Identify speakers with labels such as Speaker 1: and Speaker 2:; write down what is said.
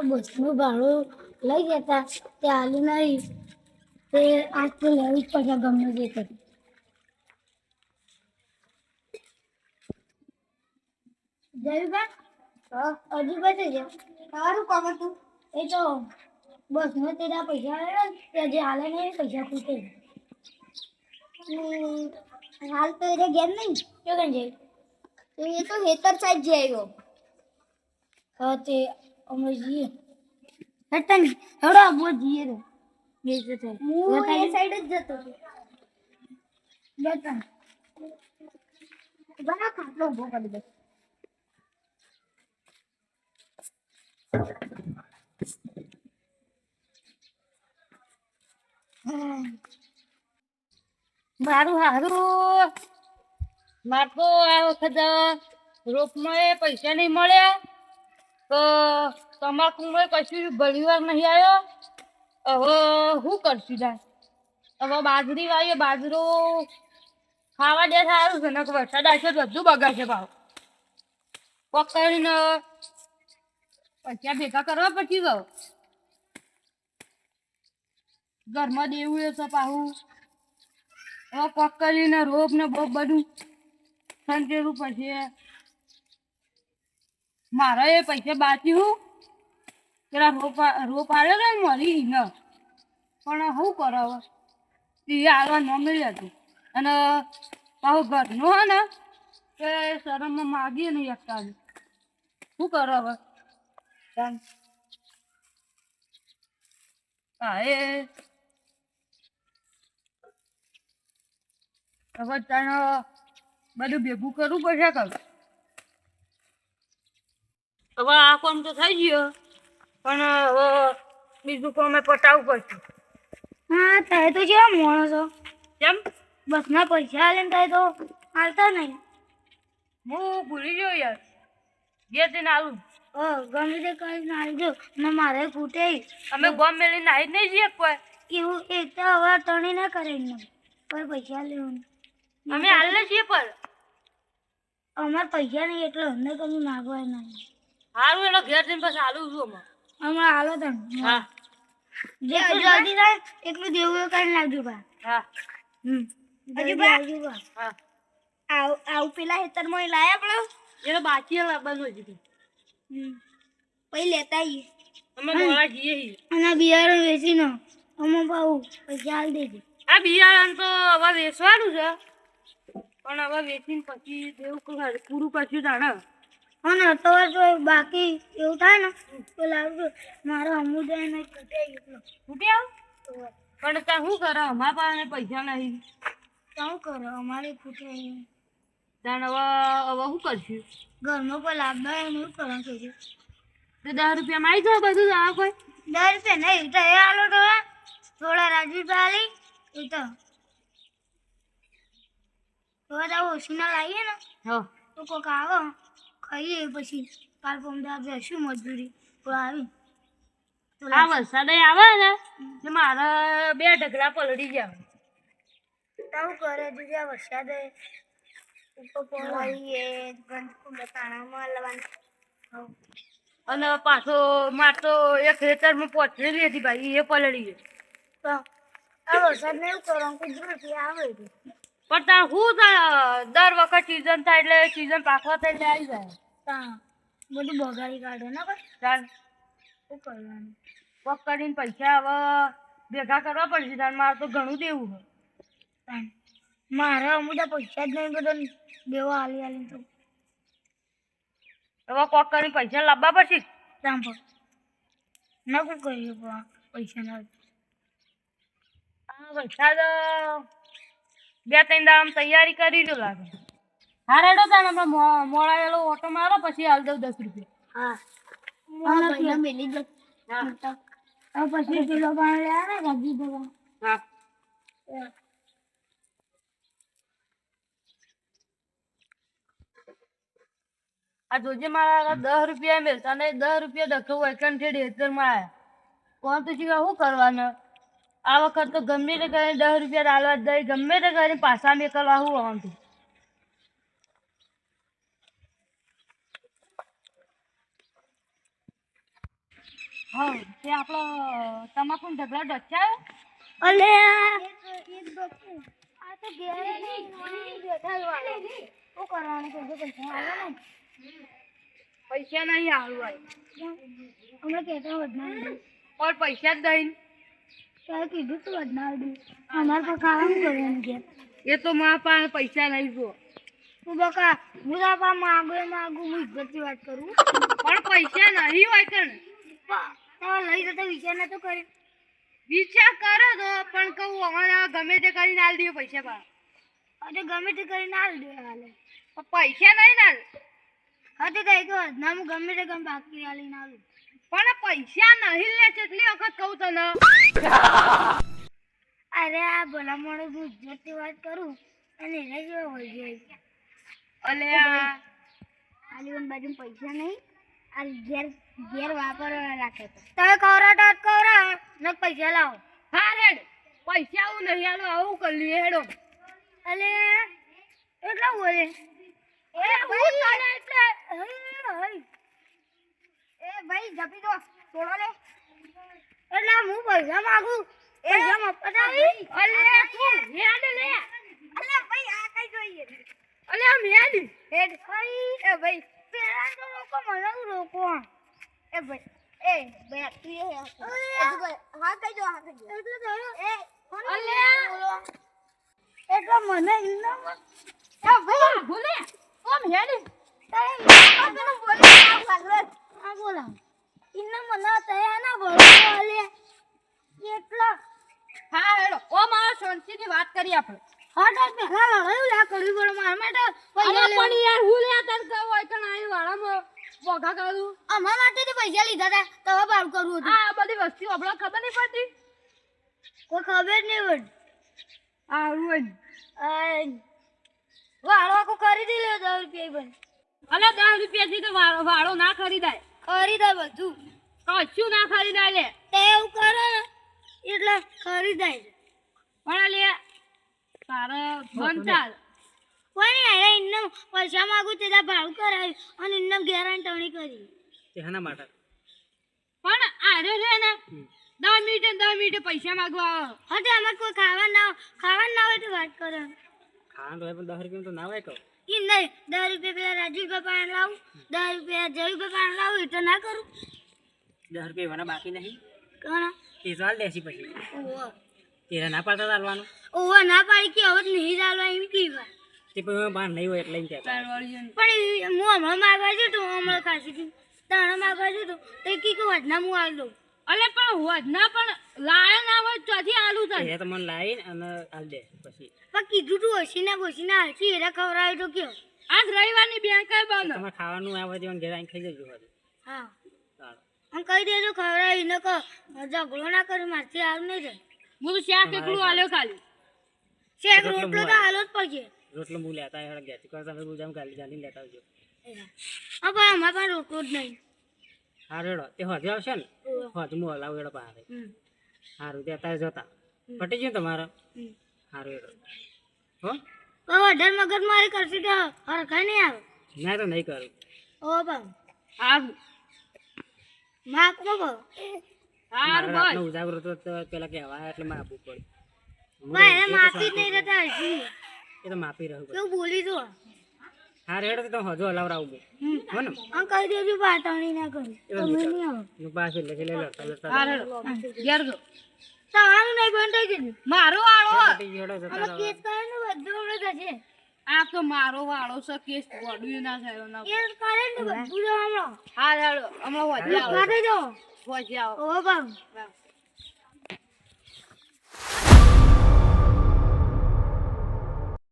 Speaker 1: બસનું ભાડું લઈ જતા તે હાલું નહીં તે આજ તો લેવું જ પડશે ગમે તે કરી. જયુબા હજુ બચે છે સારું કામ હતું એ તો બસમાં તેના પૈસા આવ્યા ને તે હજી હાલે નહીં પૈસા ખૂટે હાલ તો એ ઘેર નહીં ક્યાં કઈ જાય એ તો હેતર સાઈડ જઈ આવ્યો. હા તે અમે જઈએ હેતન હેડો બહુ જઈએ રે બેસે છે હું એ સાઈડ જ જતો છું બેતન બના ખાટલો ઉભો કરી દે.
Speaker 2: મારું હારું માર તો આ વખત રોપમાં પૈસા નહીં મળ્યા તો તમાકુમાં કશું ઘણી વાર નહીં આવ્યો. હવે શું કરશું તાર હવે બાજરી વાવીએ બાજરો ખાવા દે સારું છે ને વરસાદ આવશે તો બધું બગાડશે ભાવ કોક કરીને પૈસા ભેગા કરવા પછી ગયો ઘરમાં દેવું એ છે પાછું હવે કોક કરીને રોપ ને બોપ બધું સંચેરું પછી મારા એ પૈસા બાકી હું પેલા રોપ આવ્યો ને મળી ને પણ શું કરો હવે તે આવવા ન મળી હતું અને પાછું ઘરનું હે ને કે શરમમાં માગીએ નહીં એકતા શું કરો હવે હા એ હવે તને બધું ભેગું કરવું પડશે કર હવે આ કામ તો થઈ ગયો પણ હવે બીજું કામ પટાવવું પડશે.
Speaker 1: હા તારે તો જેવા માણસો
Speaker 2: કેમ
Speaker 1: બસના પૈસા આલે ને તારે તો હાલતા નહીં.
Speaker 2: હું ભૂલી ગયો યાર બે દિન આવું
Speaker 1: ગમે તે કરીને આવજો ને મારે ખૂટે
Speaker 2: અમે ગોમ મેળીને આવી જ નહીં જઈએ કોઈ
Speaker 1: એવું એક તો હવે તણી ના કરે ને પર પૈસા લેવાનું
Speaker 2: અમે હાલ છીએ પર
Speaker 1: અમારે પૈસા નહીં એટલે અમને કમી માગવા નહીં
Speaker 2: સારું એનો ઘેર જઈને પછી હાલું છું
Speaker 1: હમણાં હાલો તમે
Speaker 2: હા
Speaker 1: જેટલું જલ્દી થાય એટલું દેવું એ કરીને લાવજો બા.
Speaker 2: હા
Speaker 1: હજુ બા
Speaker 2: હા
Speaker 1: આવું પેલા હેતરમાં લાયા આપણે
Speaker 2: એને બાકી લાવવાનું હજી
Speaker 1: પછી લેતા આવીએ
Speaker 2: અમે મોડા જઈએ
Speaker 1: અને બિયારણ વેચીને અમે બહુ પૈસા હાલ દેજે.
Speaker 2: આ બિયારણ તો હવે વેચવાનું છે પણ હવે વેચીને પછી દેવું પૂરું કરશું જાણે
Speaker 1: અને તો જો બાકી એવું થાય ને તો લાવજો મારો અમુદાય નહીં ખૂટે એટલો
Speaker 2: ખૂટી આવ પણ ત્યાં શું કરે અમારા પાસે પૈસા નહીં
Speaker 1: શું કરો અમારે ખૂટે
Speaker 2: ત્યાં હવે શું કરશું
Speaker 1: ઘરમાં કોઈ લાભ એવું કરવાનું છે
Speaker 2: તો 10 રૂપિયામાં આવી જાય બધું આ કોઈ
Speaker 1: 10 રૂપિયા નહીં તો એ આલો તો થોડા રાજવી આલી એ તો થોડા ઓછીના લાવીએ ને
Speaker 2: હા
Speaker 1: તો કોઈક આવો ખાઈએ પછી કાલ પમદાર જશું મજૂરી તો આવી
Speaker 2: આ વરસાદ આવે ને તો મારે 2 ઢગલા પલળી જાય
Speaker 1: તાવું કરે બીજા વરસાદ ઉપર પડાવીએ ગંદકું બતાણામાં લવાનું
Speaker 2: અને પાછો માર તો એક ખેતરમાં પોચરેલી હતી ભાઈ એ પલળી ગઈ
Speaker 1: તો આ વરસાદ ને એવું કરવાનું કુદરતી આવે છે
Speaker 2: પણ ત્યાં શું દર વખત સિઝન થાય એટલે સિઝન પાકવા થાય એટલે આવી જાય
Speaker 1: ત્યાં બધું બગાડી કાઢે ને ભાઈ
Speaker 2: ચાલ
Speaker 1: શું કરવાનું
Speaker 2: કોક કરીને પૈસા હવે ભેગા કરવા પડશે તાર મારે તો ઘણું દેવું હોય
Speaker 1: મારા અમુદા પૈસા જ નહીં બધા દેવા હાલી હાલી તો
Speaker 2: હવે કોક કરીને પૈસા લાવવા પડશે
Speaker 1: ત્યાં પર ના શું કરીએ પૈસા ના
Speaker 2: આ વરસાદ 2-3 દામ તૈયારી કરી દો લાગે હા રેડો તાને આપણે મોડાયેલો ઓટો મારો પછી હાલ દઉં 10 રૂપિયા
Speaker 1: હા પૈસા મેલી દો હા પછી પેલો પાણી લે ને ગાજી દો
Speaker 2: હા આ જોજે મારા 10 રૂપિયા મેલતા ને 10 રૂપિયા દખો વૈકન છે ડેચરમાં આવ્યા કોણ તો શું કરવાનું આ વખત તો ગમે તે કરીને 10 રૂપિયા આલવા જ દઈ, ગમે તે કરીને પાછા મેકલવા હું આવવાનું. હા તે આપણો તમાકુ ઢગલા ડચ્યા.
Speaker 1: અલે આ તો ઘેર બેઠા શું કરવાનું છે? પૈસા આવે ને
Speaker 2: પૈસા નહીં આલવા,
Speaker 1: હમણાં કહેતા વધના
Speaker 2: પણ પૈસા જ દઈ.
Speaker 1: તારે કીધું તું વધના અમારે પર ખાવાનું કરવાનું છે.
Speaker 2: એ તો મારા પાસે પૈસા નહીં જો.
Speaker 1: તું બકા હું તારા પાસે માગું હું ઇજ્જતથી વાત કરું.
Speaker 2: પણ પૈસા નહીં હોય કણ.
Speaker 1: તારે લઈ જતો વિચાર નતો કર્યો.
Speaker 2: વિચાર કરો તો પણ કહું અમારે ગમે તે કરીને આલ દઈએ પૈસા પા.
Speaker 1: અરે ગમે તે કરીને હાલ દે હાલે.
Speaker 2: પણ પૈસા નહીં ના.
Speaker 1: હા તો કઈ કહો ના હું ગમે તે ગમે બાકી હાલીને આવું.
Speaker 2: પણ પૈસા નહીં લે કેટલી વખત કહું તને.
Speaker 1: અરે આ ભલા માણસ હું ઇજ્જતથી વાત કરું અને એને જેવો હોય જાય.
Speaker 2: અલે
Speaker 1: આલી બાજુ પૈસા નહીં આ ઘેર વાપરવા રાખે તમે કવરા ને પૈસા લાવો.
Speaker 2: હા હેડ પૈસા આવું નહીં આલો આવું કરી લઈએ હેડો.
Speaker 1: અલે એટલા બોલે એ ભાઈ જપી દો થોડો લે એટલે હું પૈસા માંગુ પૈસા મફત આવી.
Speaker 2: અલે તું હેડ લે.
Speaker 1: અલે ભાઈ આ કઈ જોઈએ
Speaker 2: અલે આમ હેડ
Speaker 1: હેડ ભાઈ એ ભાઈ પેલા તો રોકો મને રોકો એ ભાઈ તું હા કઈ દો એટલે થયો
Speaker 2: અલે
Speaker 1: એટલે મને ઇનામ એ ભાઈ
Speaker 2: બોલે ઓમ હેડ
Speaker 1: બોલા ઇનામ મને તયા ના બોલો અલે એટલા
Speaker 2: હા હેડો ઓમ આ શાંતિથી વાત કરી આપણે.
Speaker 1: હા તો પેલા લડાયું લા કરવી પડે મારા માટે પૈસા
Speaker 2: પણ યાર હું લે તન કહું હોય કણ આઈ વાળામાં વગા કરું.
Speaker 1: અમારા માટે તો પૈસા લીધા હતા તો હવે ભાવ કરવું હતું.
Speaker 2: આ બધી વસ્તુ આપણા ખબર નહીં પડતી.
Speaker 1: કોઈ ખબર નહીં પડ
Speaker 2: આ રોજ
Speaker 1: વાળો કો કરી દે લે 10 રૂપિયા બન
Speaker 2: અલે 10 રૂપિયાથી તો વાળો ના ખરીદાય.
Speaker 1: ખરીદાય બધું
Speaker 2: કશું ના ખરીદાય લે.
Speaker 1: તે એવું કરે ને એટલે ખરીદાય
Speaker 2: પણ લે તારે મન ચાલ
Speaker 1: કોઈ અરે ઇન્નમ પૈસા માંગુ તે ભાવ કરાય અને ઇન્નમ ગેરંટી કરી
Speaker 3: તેના માટે
Speaker 2: પણ આરે છે ને 10 મિનિટે પૈસા માંગવા આવે.
Speaker 1: હા તો અમારે કોઈ ખાવા ના હોય તો વાત કરે
Speaker 3: ખાવાનું તો હોય પણ 10 રૂપિયા તો ના હોય કહું.
Speaker 1: ઈ નહીં 10 રૂપિયા પેલા રાજુ બાપા લાવું 10 રૂપિયા જય બાપા લાવું એ તો ના કરું.
Speaker 3: 10 રૂપિયા એવાના બાકી નહીં
Speaker 1: કોણ
Speaker 3: તે ચાલ દેસી પછી
Speaker 1: ઓહો
Speaker 3: તેરા ના પાડતા ચાલવાનું
Speaker 1: ઓહો ના પાડી કે હવે નહીં ચાલવા એમ કીવા
Speaker 3: તે પણ બાર નહીં હોય એટલે એમ કહેતા.
Speaker 1: પણ હું હમણાં માગવા છું તો હમણાં ખાસી હતી તાણા માગવા છું તો તે કી કે વધના હું આલ દઉં.
Speaker 2: અલે પણ વધના પણ લાય ના હોય ચોથી આલુ થાય.
Speaker 3: એ તો મને લાવીને અને હાલ દે પછી
Speaker 1: પણ કીધું તું ઓછીના હાલથી એરા ખવડાવ્યો તો કયો
Speaker 2: આજ રવિવારની બેંક બંધ.
Speaker 3: તમારે ખાવાનું આવે તે ઘેર આવીને ખાઈ જજો બધું.
Speaker 1: હા
Speaker 3: ચાલો
Speaker 1: આમ કહી દેજો ખવડાવી ન કહો ઝઘડો ના કરે મારથી આવું નહીં જાય.
Speaker 2: હું તો શાક એકલું આલ્યો ખાલી.
Speaker 1: શેક રોટલો તો હાલો જ પડશે.
Speaker 3: રોટલો હું લેતા આવ્યો ઘેરથી કહો તમે ગુજામ ગાલીને લેતા આવજો.
Speaker 1: હા પણ અમારે પાસે રોટલો જ નહીં.
Speaker 3: હારું હેડો તે હજુ આવશે ને હજુ હું હલાવું હેડો પાસે સારું તે અત્યારે જતા પટી ગયું તમારે સારું હેડો હો
Speaker 1: તો વધારે મગજ મારી કરશે તો હરખા નહીં આવે.
Speaker 3: ના તો નહીં કરું.
Speaker 1: ઓ બાપ
Speaker 2: હારું
Speaker 1: માકનો બહુ
Speaker 2: હારું
Speaker 3: મારે રાતનો
Speaker 2: બસ.
Speaker 3: ઉજાગરો તો પેલા કહેવાય એટલે મારે આપવું પડે.
Speaker 1: ભાઈ એને માફી જ નહીં રહેતા હજી
Speaker 3: એ તો માફી રહ્યું
Speaker 1: કેવું બોલી દો.
Speaker 3: હારું હેડો તો હજુ હલાવરાવું હો ને
Speaker 1: આમ કહી દેજો પાટણી ના કરી તમે નહીં આવો
Speaker 3: હું પાસે એટલે લડતા લડતા
Speaker 2: હારું ઘેર જો.
Speaker 1: તમારું નહીં બંધ થઈ જશે.
Speaker 2: મારો વાળો
Speaker 3: પટી ગયો હેડો જતા
Speaker 1: આમાં કેસ કરે ને બધું હમણાં થશે.
Speaker 2: આ તો મારો વાળો છે કેસ ગોડ્યું ના થયો ના.
Speaker 1: કેસ કરે ને બધું જ હમણાં
Speaker 2: હા હેડો હમણાં વધી આવો
Speaker 1: કાઢી દો.
Speaker 2: વધી આવો.
Speaker 1: ઓ બાપ
Speaker 2: હા.